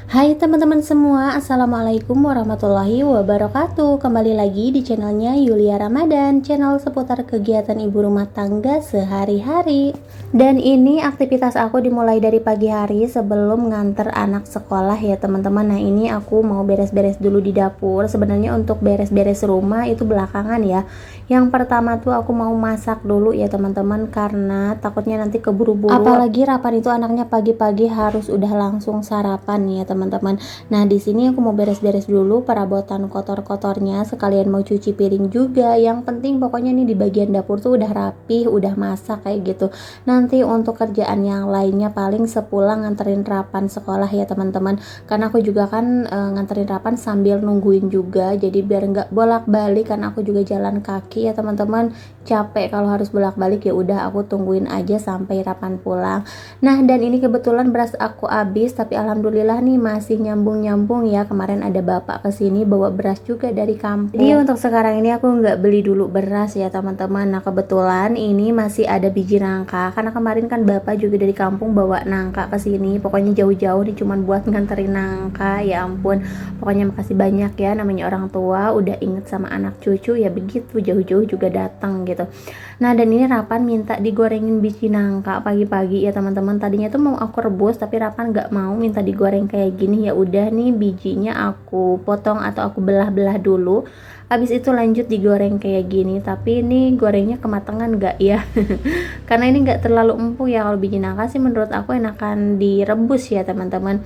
Hai teman-teman semua, Assalamualaikum warahmatullahi wabarakatuh. Kembali lagi di channelnya Yulia Ramadan, channel seputar kegiatan ibu rumah tangga sehari-hari. Dan ini aktivitas aku dimulai dari pagi hari sebelum nganter anak sekolah ya teman-teman. Nah ini aku mau beres-beres dulu di dapur. Sebenarnya untuk beres-beres rumah itu belakangan ya. Yang pertama tuh aku mau masak dulu ya teman-teman, karena takutnya nanti keburu-buru. Apalagi Rapan itu anaknya pagi-pagi harus udah langsung sarapan ya teman-teman. Nah di sini aku mau beres-beres dulu perabotan kotor-kotornya, sekalian mau cuci piring juga. Yang penting pokoknya nih di bagian dapur tuh udah rapih, udah masak kayak gitu. Nanti untuk kerjaan yang lainnya paling sepulang nganterin Rapan sekolah ya teman-teman. Karena aku juga kan nganterin Rapan sambil nungguin juga, jadi biar nggak bolak-balik, karena aku juga jalan kaki ya teman-teman, capek kalau harus bolak-balik. Ya udah aku tungguin aja sampai Rapan pulang. Nah dan ini kebetulan beras aku habis, tapi alhamdulillah nih masih nyambung-nyambung ya. Kemarin ada bapak kesini bawa beras juga dari kampung. Jadi untuk sekarang ini aku nggak beli dulu beras ya teman-teman. Nah kebetulan ini masih ada biji nangka, karena kemarin kan bapak juga dari kampung bawa nangka kesini. Pokoknya jauh-jauh nih cuman buat nganterin nangka. Ya ampun, pokoknya makasih banyak ya, namanya orang tua udah inget sama anak cucu ya, begitu jauh-jauh juga datang gitu. Nah dan ini Rapan minta digorengin biji nangka pagi-pagi ya teman-teman. Tadinya tuh mau aku rebus, tapi Rapan nggak mau, minta digoreng kayak gini. Ya udah nih bijinya aku potong atau aku belah-belah dulu, habis itu lanjut digoreng kayak gini. Tapi ini gorengnya kematangan nggak ya? Karena ini nggak terlalu empuk ya. Kalau biji nangka sih menurut aku enakan direbus ya teman-teman.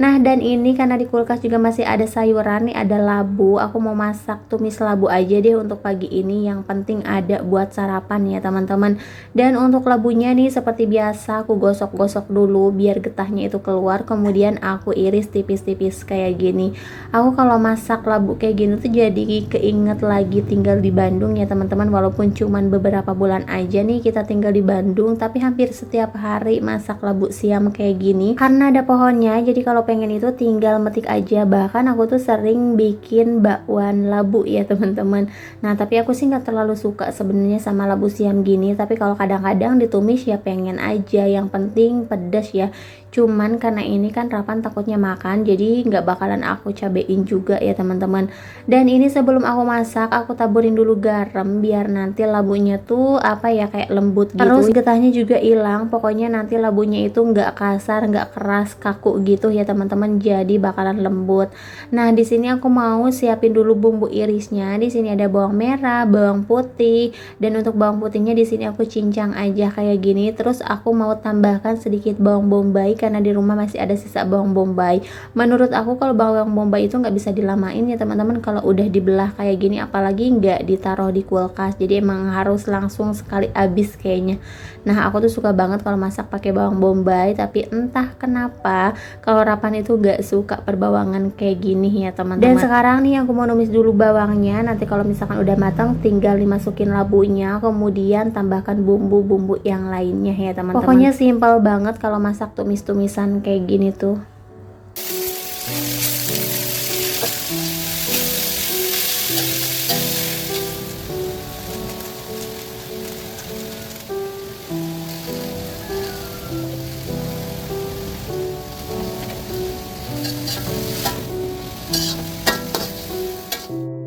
Nah dan ini karena di kulkas juga masih ada sayuran nih, ada labu. Aku mau masak tumis labu aja deh untuk pagi ini, yang penting ada buat sarapan ya teman-teman. Dan untuk labunya nih seperti biasa aku gosok-gosok dulu biar getahnya itu keluar, kemudian aku iris tipis-tipis kayak gini. Aku kalau masak labu kayak gini tuh jadi keinget lagi tinggal di Bandung ya teman-teman. Walaupun cuman beberapa bulan aja nih kita tinggal di Bandung, tapi hampir setiap hari masak labu siam kayak gini. Karena ada pohonnya, jadi kalau pengen itu tinggal metik aja. Bahkan aku tuh sering bikin bakwan labu ya teman-teman. Nah tapi aku sih nggak terlalu suka sebenarnya sama labu siam gini, tapi kalau kadang-kadang ditumis ya pengen aja, yang penting pedas ya. Cuman karena ini kan Rapan takutnya makan, jadi nggak bakalan aku cabein juga ya teman-teman. Dan ini sebelum aku masak aku taburin dulu garam biar nanti labunya tuh apa ya, kayak lembut gitu. Terus getahnya juga hilang. Pokoknya nanti labunya itu nggak kasar, nggak keras, kaku gitu ya teman-teman, jadi bakalan lembut. Nah di sini aku mau siapin dulu bumbu irisnya. Di sini ada bawang merah, bawang putih, dan untuk bawang putihnya di sini aku cincang aja kayak gini. Terus aku mau tambahkan sedikit bawang bombay karena di rumah masih ada sisa bawang bombay. Menurut aku kalau bawang bombay itu nggak bisa dilamain ya teman-teman kalau udah dibelah kayak gini, apalagi nggak ditaruh di kulkas. Jadi emang harus langsung sekali habis kayaknya. Nah aku tuh suka banget kalau masak pakai bawang bombay, tapi entah kenapa kalau Rapan itu nggak suka perbawangan kayak gini ya teman-teman. Dan sekarang nih aku mau numis dulu bawangnya. Nanti kalau misalkan udah matang tinggal dimasukin labunya, kemudian tambahkan bumbu-bumbu yang lainnya ya teman-teman. Pokoknya simpel banget kalau masak tumis-tumisan kayak gini tuh.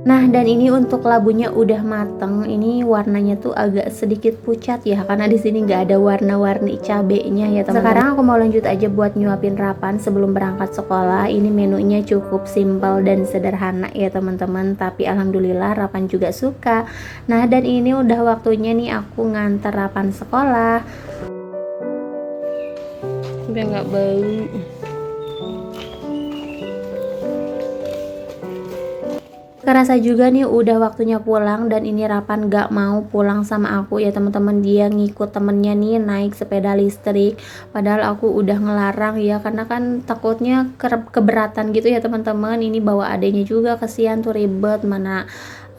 Nah dan ini untuk labunya udah mateng. Ini warnanya tuh agak sedikit pucat ya, karena di sini nggak ada warna-warni cabenya ya teman-teman. Sekarang aku mau lanjut aja buat nyuapin Rapan sebelum berangkat sekolah. Ini menunya cukup simpel dan sederhana ya teman-teman, tapi alhamdulillah Rapan juga suka. Nah dan ini udah waktunya nih aku nganter Rapan sekolah biar nggak bau. Kerasa juga nih udah waktunya pulang, dan ini Rapan gak mau pulang sama aku ya teman-teman. Dia ngikut temennya nih naik sepeda listrik, padahal aku udah ngelarang ya, karena kan takutnya keberatan gitu ya teman-teman. Ini bawa adanya juga, kesian tuh ribet, mana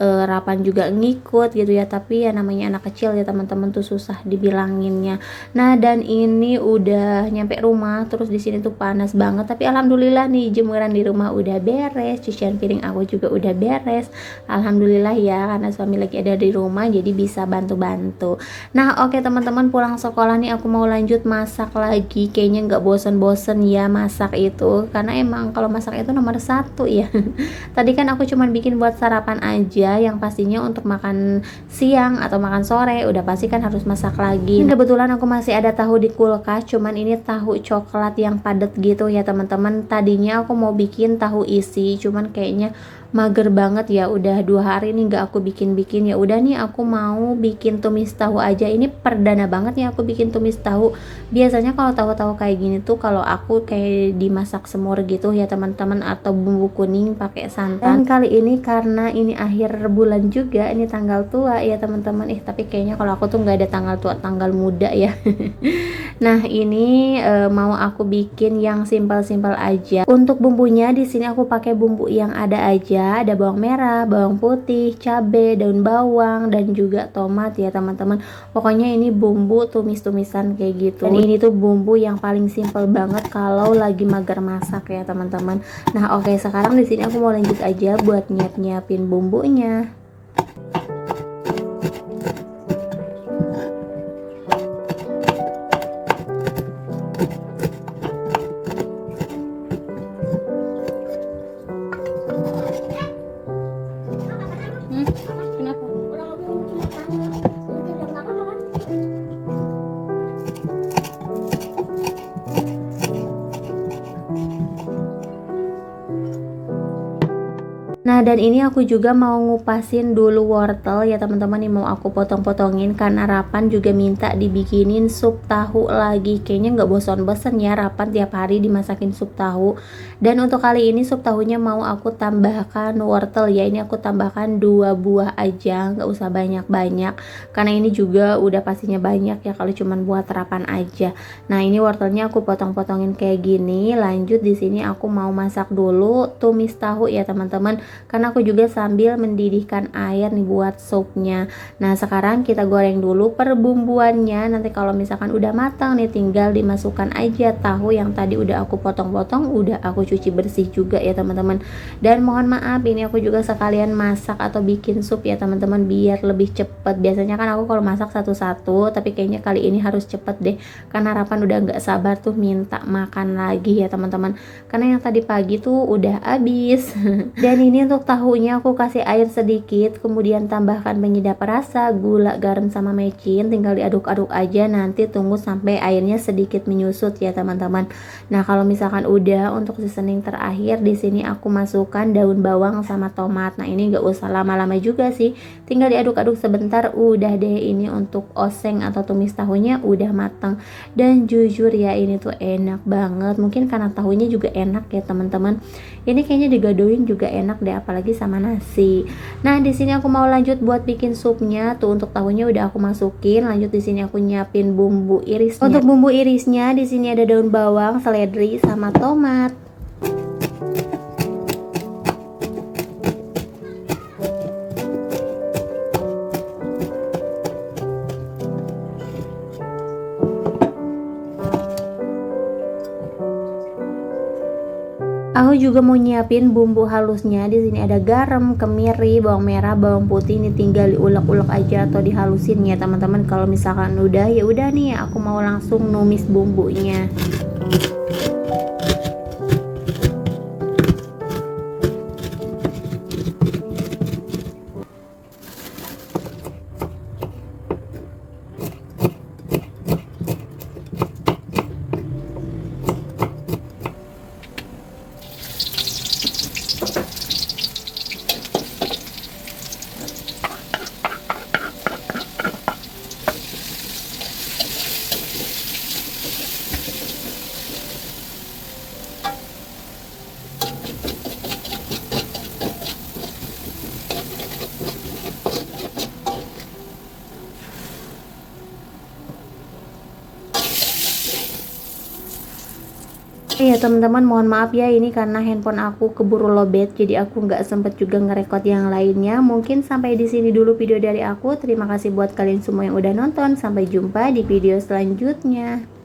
Rapan juga ngikut gitu ya, tapi ya namanya anak kecil ya teman-teman tuh susah dibilanginnya. Nah, dan ini udah nyampe rumah, terus di sini tuh panas banget, tapi alhamdulillah nih jemuran di rumah udah beres, cucian piring aku juga udah beres. Alhamdulillah ya, karena suami lagi ada di rumah jadi bisa bantu-bantu. Nah, oke teman-teman, pulang sekolah nih aku mau lanjut masak lagi. Kayaknya nggak bosen-bosen ya masak itu, karena emang kalau masak itu nomor satu ya. Tadi kan aku cuman bikin buat sarapan aja, yang pastinya untuk makan siang atau makan sore udah pasti kan harus masak lagi. Kebetulan aku masih ada tahu di kulkas, cuman ini tahu coklat yang padat gitu ya teman-teman. Tadinya aku mau bikin tahu isi, cuman kayaknya mager banget ya, udah 2 hari nih nggak aku bikin-bikin. Ya udah nih aku mau bikin tumis tahu aja. Ini perdana banget nih aku bikin tumis tahu. Biasanya kalau tahu-tahu kayak gini tuh kalau aku kayak dimasak semur gitu ya teman-teman, atau bumbu kuning pakai santan. Dan kali ini karena ini akhir bulan juga, ini tanggal tua ya teman-teman. Tapi kayaknya kalau aku tuh nggak ada tanggal tua, tanggal muda ya. Nah, ini mau aku bikin yang simpel-simpel aja. Untuk bumbunya di sini aku pakai bumbu yang ada aja. Ada bawang merah, bawang putih, cabai, daun bawang, dan juga tomat ya teman-teman. Pokoknya ini bumbu tumis-tumisan kayak gitu. Dan ini tuh bumbu yang paling simple banget kalau lagi mager masak ya teman-teman. Nah, oke, sekarang di sini aku mau lanjut aja buat nyiapin bumbunya. Nah, dan ini aku juga mau ngupasin dulu wortel ya teman-teman, nih mau aku potong-potongin karena Rapan juga minta dibikinin sup tahu lagi. Kayaknya nggak bosan-bosan ya Rapan tiap hari dimasakin sup tahu. Dan untuk kali ini sup tahunya mau aku tambahkan wortel ya. Ini aku tambahkan 2 buah aja, nggak usah banyak-banyak karena ini juga udah pastinya banyak ya kalau cuman buat Rapan aja. Nah, ini wortelnya aku potong-potongin kayak gini. Lanjut di sini aku mau masak dulu tumis tahu ya teman-teman, karena aku juga sambil mendidihkan air nih buat supnya. Nah, sekarang kita goreng dulu perbumbuannya. Nanti kalau misalkan udah matang nih tinggal dimasukkan aja tahu yang tadi udah aku potong-potong, udah aku cuci bersih juga ya teman-teman. Dan mohon maaf ini aku juga sekalian masak atau bikin sup ya teman-teman biar lebih cepet. Biasanya kan aku kalau masak satu-satu, tapi kayaknya kali ini harus cepet deh karena Rapan udah nggak sabar tuh minta makan lagi ya teman-teman. Karena yang tadi pagi tuh udah habis. Dan ini untuk tahunya aku kasih air sedikit, kemudian tambahkan penyedap rasa, gula, garam, sama mecin. Tinggal diaduk-aduk aja, nanti tunggu sampai airnya sedikit menyusut ya teman-teman. Nah, kalau misalkan udah, untuk seasoning terakhir di sini aku masukkan daun bawang sama tomat. Nah, ini nggak usah lama-lama juga sih, tinggal diaduk-aduk sebentar udah deh. Ini untuk oseng atau tumis tahunya udah matang. Dan jujur ya ini tuh enak banget. Mungkin karena tahunya juga enak ya teman-teman. Ini kayaknya digadoin juga enak deh, apalagi sama nasi. Nah, di sini aku mau lanjut buat bikin supnya. Tuh untuk tahunya udah aku masukin. Lanjut di sini aku nyiapin bumbu irisnya. Untuk bumbu irisnya di sini ada daun bawang, seledri, sama tomat. Aku juga mau nyiapin bumbu halusnya. Di sini ada garam, kemiri, bawang merah, bawang putih. Ini tinggal diulek-ulek aja atau dihalusin ya teman-teman. Kalau misalkan udah ya udah nih, aku mau langsung numis bumbunya. Iya teman-teman, mohon maaf ya, ini karena handphone aku keburu lowbat, jadi aku nggak sempet juga ngerekord yang lainnya. Mungkin sampai di sini dulu video dari aku. Terima kasih buat kalian semua yang udah nonton. Sampai jumpa di video selanjutnya.